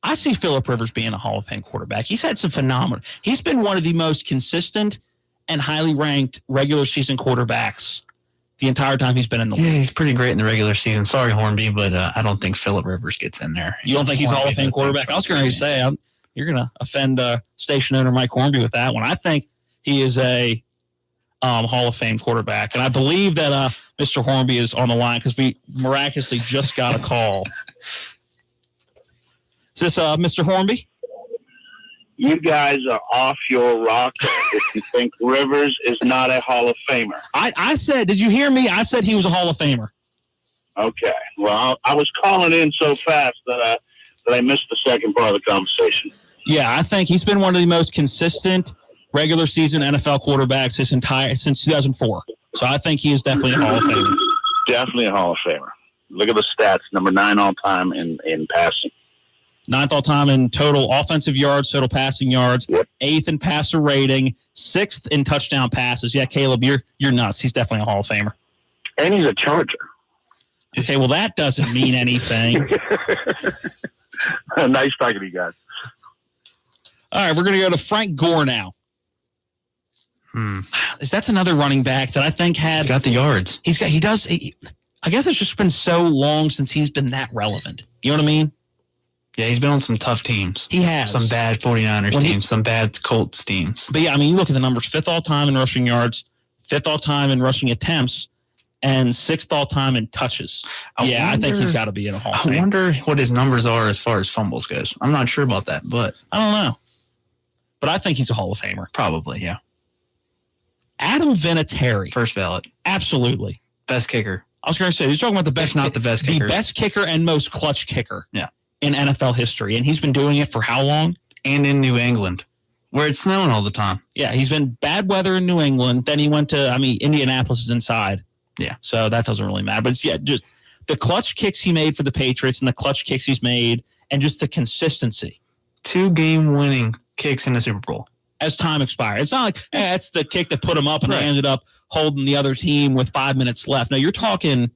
I see Phillip Rivers being a Hall of Fame quarterback. He's had some phenomenal. He's been one of the most consistent and highly ranked regular season quarterbacks the entire time he's been in the league. Yeah, he's pretty great in the regular season. Sorry, Hornby, but I don't think Phillip Rivers gets in there. You don't think he's a Hall of Fame quarterback? I was going to say, you're going to offend station owner Mike Hornby with that one. I think he is a Hall of Fame quarterback. And I believe that Mr. Hornby is on the line because we miraculously just got a call. Is this Mr. Hornby? You guys are off your rocker if you think Rivers is not a Hall of Famer. I said, did you hear me? I said he was a Hall of Famer. Okay. Well, I was calling in so fast that I missed the second part of the conversation. Yeah, I think he's been one of the most consistent regular season NFL quarterbacks since 2004. So I think he is definitely a Hall of Famer. Definitely a Hall of Famer. Look at the stats. Number 9 all time in passing. 9th all-time in total offensive yards, total passing yards, 8th in passer rating, 6th in touchdown passes. Yeah, Caleb, you're nuts. He's definitely a Hall of Famer. And he's a Charger. Okay, well, that doesn't mean anything. Nice talking to you guys. All right, we're going to go to Frank Gore now. That's another running back that I think He's got the yards. I guess it's just been so long since he's been that relevant. You know what I mean? Yeah, he's been on some tough teams. He has. Some bad 49ers teams, some bad Colts teams. But yeah, I mean, you look at the numbers, 5th all-time in rushing yards, 5th all-time in rushing attempts, and 6th all-time in touches. I think he's got to be in a Hall of Fame. I wonder what his numbers are as far as fumbles goes. I'm not sure about that, but I don't know. But I think he's a Hall of Famer. Probably, yeah. Adam Vinatieri. First ballot. Absolutely. Best kicker. I was going to say, he's talking about the best. If not the best kicker. The best kicker and most clutch kicker. Yeah. In NFL history. And he's been doing it for how long? And in New England, where it's snowing all the time. Yeah, he's been bad weather in New England. Then he went to, Indianapolis is inside. Yeah. So that doesn't really matter. But it's, just the clutch kicks he made for the Patriots and the clutch kicks he's made and just the consistency. 2 game-winning kicks in the Super Bowl. As time expired. It's not like, that's the kick that put him up and they ended up holding the other team with 5 minutes left. No, you're talking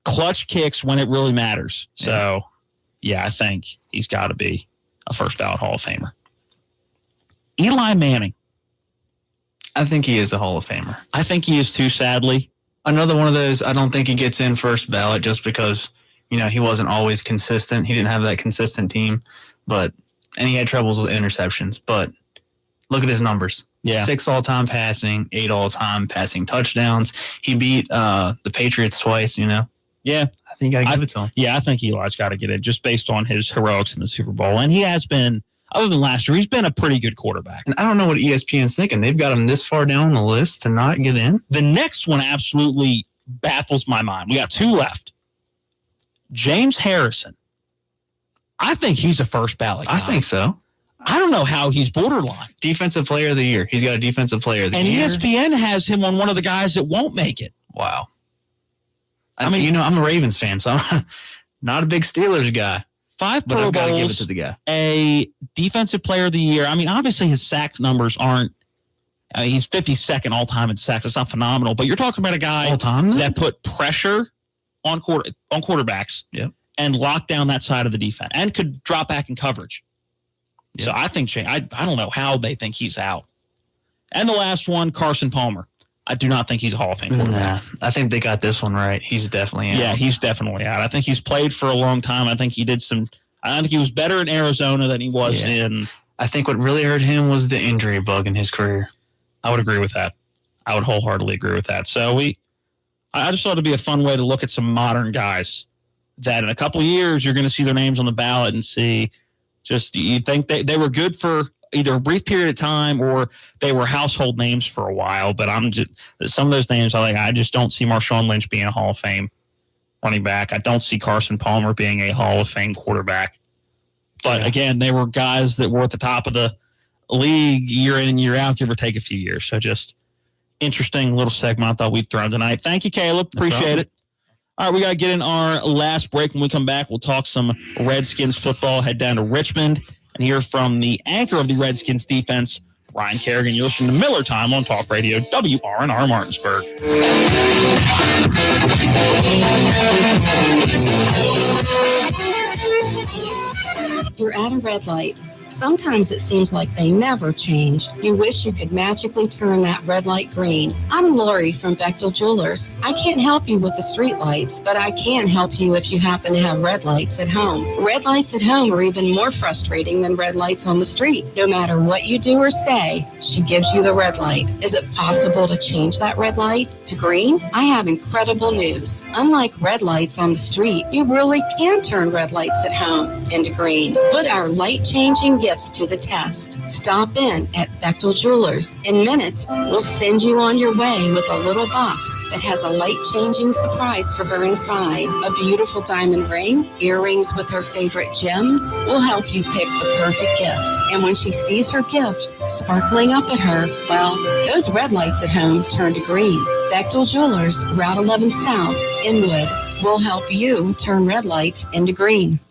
clutch kicks when it really matters. So, yeah, I think he's got to be a first ballot Hall of Famer. Eli Manning. I think he is a Hall of Famer. I think he is too, sadly. Another one of those, I don't think he gets in first ballot just because, he wasn't always consistent. He didn't have that consistent team, and he had troubles with interceptions. But look at his numbers. Yeah. 6 all-time passing, 8 all-time passing touchdowns. He beat the Patriots twice, Yeah. I think I give it to him. Yeah, I think Eli's got to get it just based on his heroics in the Super Bowl. And he has been, other than last year, he's been a pretty good quarterback. And I don't know what ESPN's thinking. They've got him this far down the list to not get in. The next one absolutely baffles my mind. We got 2 left. James Harrison. I think he's a first ballot guy. I think so. I don't know how he's borderline. Defensive player of the year. He's got a defensive player of the year. And ESPN has him on one of the guys that won't make it. Wow. I mean, I'm a Ravens fan, so I'm not a big Steelers guy. 5 but Pro I've got to Bowls, give it to the guy. A defensive player of the year. I mean, obviously his sack numbers aren't. He's 52nd all-time in sacks. It's not phenomenal, but you're talking about a guy that put pressure on quarterbacks and locked down that side of the defense and could drop back in coverage. Yep. So I think I don't know how they think he's out. And the last one, Carson Palmer. I do not think he's a Hall of Fame quarterback. Nah, I think they got this one right. He's definitely out. Yeah, he's definitely out. I think he's played for a long time. I think he was better in Arizona than he was in. I think what really hurt him was the injury bug in his career. I would agree with that. I would wholeheartedly agree with that. So I just thought it'd be a fun way to look at some modern guys that in a couple of years you're going to see their names on the ballot and see just you think they were good for either a brief period of time or they were household names for a while. But some of those names I just don't see Marshawn Lynch being a Hall of Fame running back. I don't see Carson Palmer being a Hall of Fame quarterback. But again, they were guys that were at the top of the league year in and year out, give or take a few years. So just interesting little segment I thought we'd throw in tonight. Thank you, Caleb. Appreciate it. All right, we got to get in our last break. When we come back, we'll talk some Redskins football, head down to Richmond, and hear from the anchor of the Redskins defense, Ryan Kerrigan. You're listening to Miller Time on Talk Radio, WRNR Martinsburg. You're at a red light. Sometimes it seems like they never change. You wish you could magically turn that red light green. I'm Lori from Bechtel Jewelers. I can't help you with the street lights, but I can help you if you happen to have red lights at home. Red lights at home are even more frustrating than red lights on the street. No matter what you do or say, she gives you the red light. Is it possible to change that red light to green? I have incredible news. Unlike red lights on the street, you really can turn red lights at home into green. Put our light-changing gifts to the test. Stop in at Bechtel Jewelers. In minutes, we'll send you on your way with a little box that has a light-changing surprise for her inside. A beautiful diamond ring, earrings with her favorite gems. We'll help you pick the perfect gift. And when she sees her gift sparkling up at her, well, those red lights at home turn to green. Bechtel Jewelers, Route 11 South, Inwood. We'll help you turn red lights into green.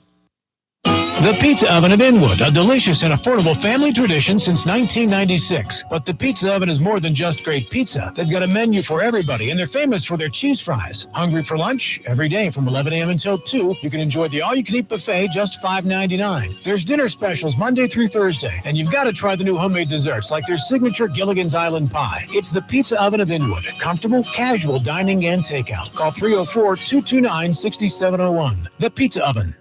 The Pizza Oven of Inwood, a delicious and affordable family tradition since 1996. But the Pizza Oven is more than just great pizza. They've got a menu for everybody, and they're famous for their cheese fries. Hungry for lunch? Every day from 11 a.m. until 2, you can enjoy the all-you-can-eat buffet, just $5.99. There's dinner specials Monday through Thursday, and you've got to try the new homemade desserts like their signature Gilligan's Island pie. It's the Pizza Oven of Inwood. Comfortable, casual dining and takeout. Call 304-229-6701. The Pizza Oven.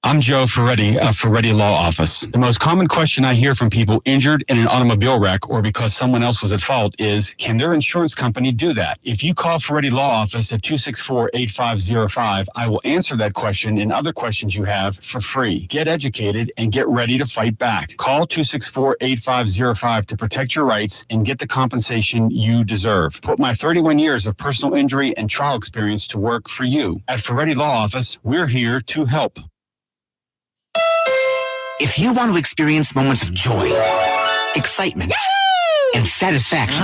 I'm Joe Ferretti of Ferretti Law Office. The most common question I hear from people injured in an automobile wreck or because someone else was at fault is, can their insurance company do that? If you call Ferretti Law Office at 264-8505, I will answer that question and other questions you have for free. Get educated and get ready to fight back. Call 264-8505 to protect your rights and get the compensation you deserve. Put my 31 years of personal injury and trial experience to work for you. At Ferretti Law Office, we're here to help. If you want to experience moments of joy, excitement, and satisfaction,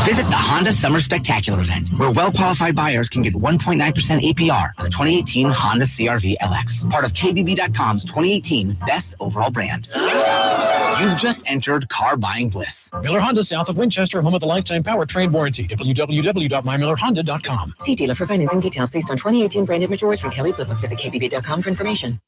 visit the Honda Summer Spectacular event, where well-qualified buyers can get 1.9% APR on the 2018 Honda CR-V LX, part of KBB.com's 2018 Best Overall Brand. You've just entered car buying bliss. Miller Honda, south of Winchester, home of the lifetime powertrain warranty. www.mymillerhonda.com. See dealer for financing details based on 2018 branded majors from Kelly Blue Book. Visit KBB.com for information.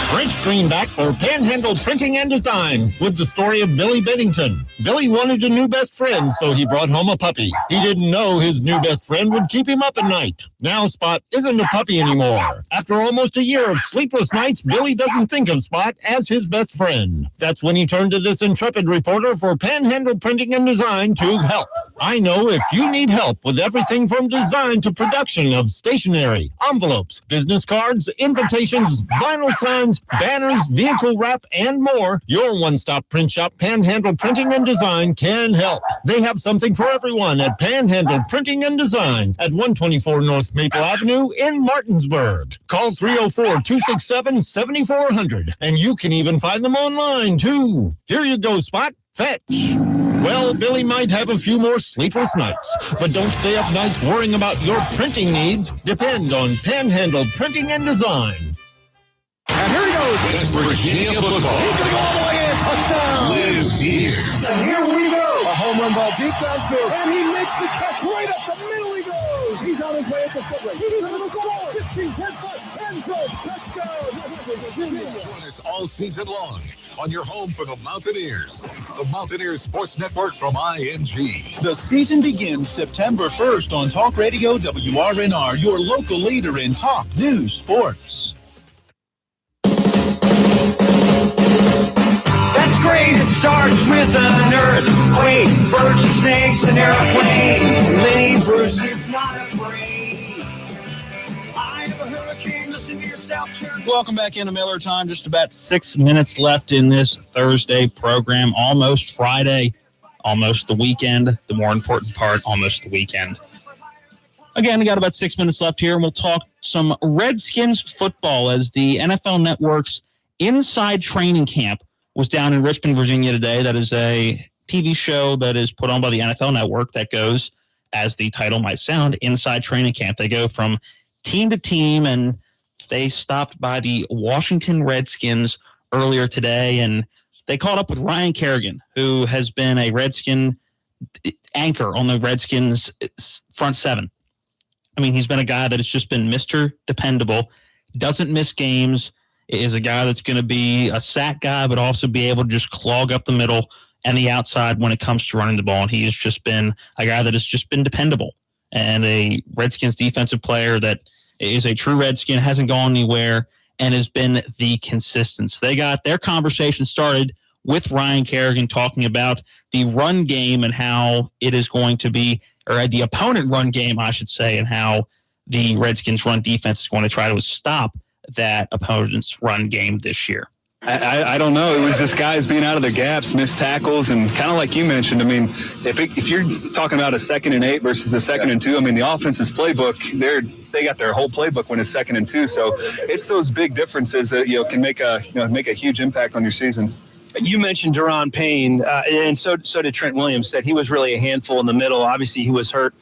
French Greenback for Panhandle Printing and Design with the story of Billy Bennington. Billy wanted a new best friend, so he brought home a puppy. He didn't know his new best friend would keep him up at night. Now Spot isn't a puppy anymore. After almost a year of sleepless nights, Billy doesn't think of Spot as his best friend. That's when he turned to this intrepid reporter for Panhandle Printing and Design to help. I know if you need help with everything from design to production of stationery, envelopes, business cards, invitations, vinyl signs, banners, vehicle wrap, and more, your one-stop print shop, Panhandle Printing and Design, can help. They have something for everyone at Panhandle Printing and Design at 124 North Maple Avenue in Martinsburg. Call 304-267-7400, and you can even find them online, too. Here you go, Spot. Fetch. Well, Billy might have a few more sleepless nights, but don't stay up nights worrying about your printing needs. Depend on Panhandle Printing and Design. And here he goes. West Virginia football. He's going to go all the way in. Touchdown. Lives here. And here we go. A home run ball deep downfield. And he makes the catch right up the middle. He goes. He's on his way. It's a foot race. He's going to score. 15, 10-foot end zone. Touchdown. West Virginia. Join us all season long on your home for the Mountaineers. The Mountaineers Sports Network from ING. The season begins September 1st on Talk Radio WRNR, your local leader in talk, news, sports. That's great, it starts with an earthquake, birds and snakes, an airplane. Lenny Bruce is not afraid. I have a hurricane, listen to yourself, church. Welcome back into Miller Time. Just about 6 minutes left in this Thursday program. Almost Friday, almost the weekend. The more important part, almost the weekend. Again, we got about 6 minutes left here, and we'll talk some Redskins football as the NFL Network's Inside Training Camp was down in Richmond, Virginia today. That is a TV show that is put on by the NFL Network that goes, as the title might sound, Inside Training Camp. They go from team to team, and they stopped by the Washington Redskins earlier today, and they caught up with Ryan Kerrigan, who has been a Redskin anchor on the Redskins front seven. I mean, he's been a guy that has just been Mr. Dependable, doesn't miss games, is a guy that's going to be a sack guy, but also be able to just clog up the middle and the outside when it comes to running the ball. And he has just been a guy that has just been dependable and a Redskins defensive player that is a true Redskin, hasn't gone anywhere, and has been the consistent. They got their conversation started with Ryan Kerrigan talking about the run game and how it is going to be, or the opponent run game, I should say, and how the Redskins run defense is going to try to stop that opponent's run game this year. I don't know. It was just guys being out of their gaps, missed tackles, and kind of like you mentioned, I mean, if you're talking about a 2nd and 8 versus a 2nd and 2, I mean, the offense's playbook, they got their whole playbook when it's 2nd and 2. So it's those big differences that can make a huge impact on your season. You mentioned Daron Payne, and so did Trent Williams. Said he was really a handful in the middle. Obviously, he was hurt.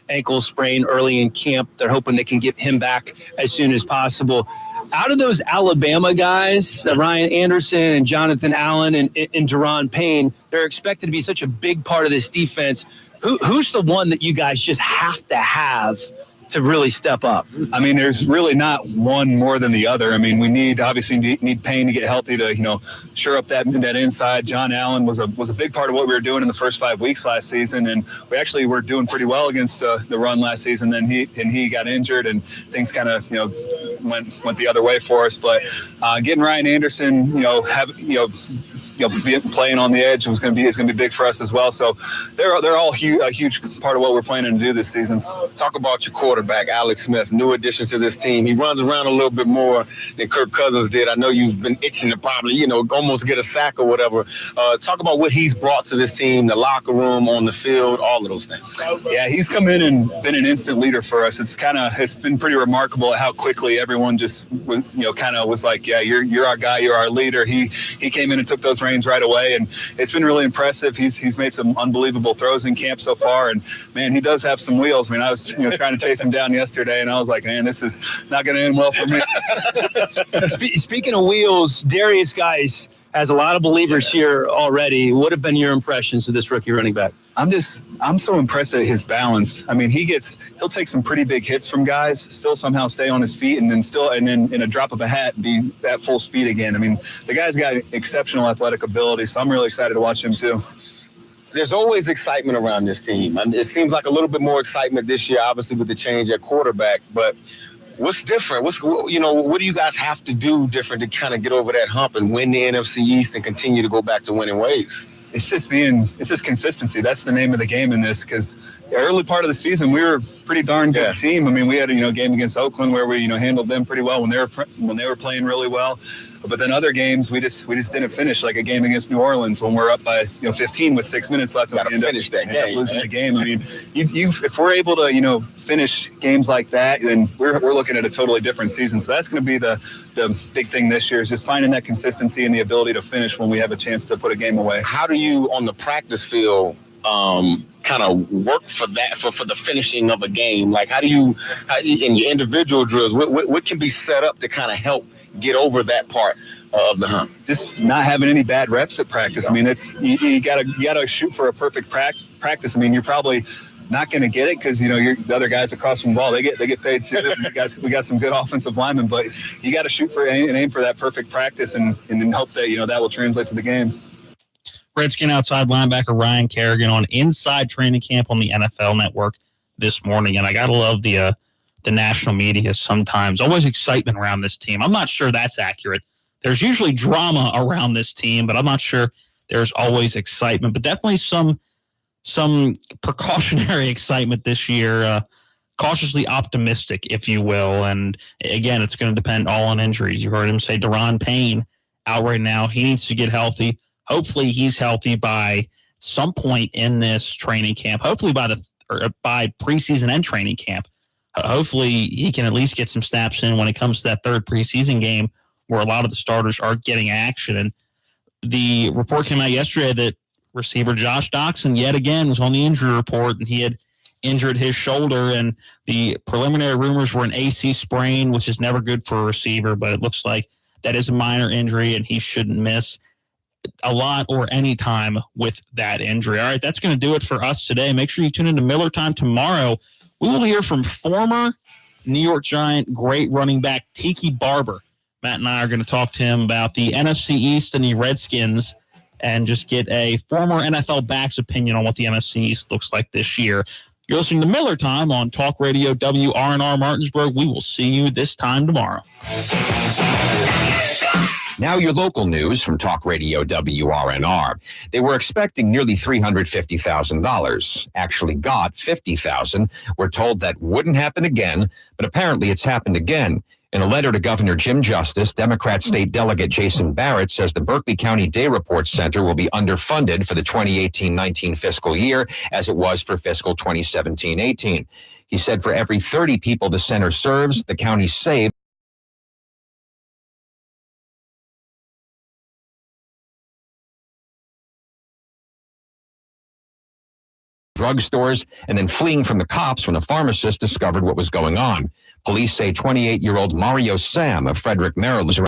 Ankle sprain early in camp. They're hoping they can get him back as soon as possible. Out of those Alabama guys, Ryan Anderson and Jonathan Allen and Deron Payne, they're expected to be such a big part of this defense. Who's the one that you guys just have to really step up? I mean, there's really not one more than the other. I mean, we obviously need Payne to get healthy to, shore up that inside. John Allen was a big part of what we were doing in the first 5 weeks last season, and we actually were doing pretty well against the run last season. Then he got injured, and things kind of went the other way for us. But getting Ryan Anderson, playing on the edge is going to be big for us as well. So they're all a huge part of what we're planning to do this season. Talk about your quarterback, Alex Smith, new addition to this team. He runs around a little bit more than Kirk Cousins did. I know you've been itching to probably, almost get a sack or whatever. Talk about what he's brought to this team, the locker room, on the field, all of those things. Yeah, he's come in and been an instant leader for us. It's been pretty remarkable how quickly everyone just, was like, yeah, you're our guy, you're our leader. He came in and took those reins right away, and it's been really impressive. He's made some unbelievable throws in camp so far, and man, he does have some wheels. I mean, I was trying to chase him down yesterday, and I was like, man, this is not going to end well for me. Speaking of wheels, Darius Geis has a lot of believers here already. What have been your impressions of this rookie running back? I'm so impressed at his balance. I mean, he'll take some pretty big hits from guys, still somehow stay on his feet, and then in a drop of a hat be at full speed again. I mean, the guy's got exceptional athletic ability, so I'm really excited to watch him too. There's always excitement around this team. I mean, it seems like a little bit more excitement this year, obviously with the change at quarterback, but what's different? What do you guys have to do different to kind of get over that hump and win the NFC East and continue to go back to winning ways? It's just consistency. That's the name of the game in this, because the early part of the season, we were a pretty darn good team. I mean, we had a game against Oakland where we handled them pretty well when they were playing really well. But then other games, we just didn't finish, like a game against New Orleans when we're up by 15 with 6 minutes left. Got to finish that game. Losing the game. I mean, if we're able to finish games like that, then we're looking at a totally different season. So that's going to be the big thing this year, is just finding that consistency and the ability to finish when we have a chance to put a game away. How do you on the practice field kind of work for that for the finishing of a game? Like how in your individual drills, what can be set up to kind of help get over that part of the hump? Just not having any bad reps at practice. I mean, you gotta shoot for a perfect practice. I mean, you're probably not going to get it because the other guys across from the ball, they get paid too. We got some good offensive linemen, but you got to shoot for and aim for that perfect practice, and then hope that that will translate to the game. Redskin outside linebacker Ryan Kerrigan on Inside Training Camp on the NFL Network this morning, and I gotta love the national media sometimes. Always excitement around this team. I'm not sure that's accurate. There's usually drama around this team, but I'm not sure there's always excitement. But definitely some precautionary excitement this year. Cautiously optimistic, if you will. And again, it's going to depend all on injuries. You heard him say Deron Payne out right now. He needs to get healthy. Hopefully he's healthy by some point in this training camp. Hopefully by preseason and training camp. Hopefully he can at least get some snaps in when it comes to that third preseason game where a lot of the starters are getting action. And the report came out yesterday that receiver Josh Doxson yet again was on the injury report, and he had injured his shoulder, and the preliminary rumors were an AC sprain, which is never good for a receiver, but it looks like that is a minor injury and he shouldn't miss a lot or any time with that injury. All right, that's going to do it for us today. Make sure you tune into Miller Time tomorrow. We will hear from former New York Giant great running back Tiki Barber. Matt and I are going to talk to him about the NFC East and the Redskins and just get a former NFL back's opinion on what the NFC East looks like this year. You're listening to Miller Time on Talk Radio WRNR Martinsburg. We will see you this time tomorrow. Now your local news from Talk Radio WRNR. They were expecting nearly $350,000. Actually got $50,000. We're told that wouldn't happen again, but apparently it's happened again. In a letter to Governor Jim Justice, Democrat State Delegate Jason Barrett says the Berkeley County Day Report Center will be underfunded for the 2018-19 fiscal year as it was for fiscal 2017-18. He said for every 30 people the center serves, the county saves drugstores and then fleeing from the cops when a pharmacist discovered what was going on. Police say 28-year-old Mario Sam of Frederick, Maryland was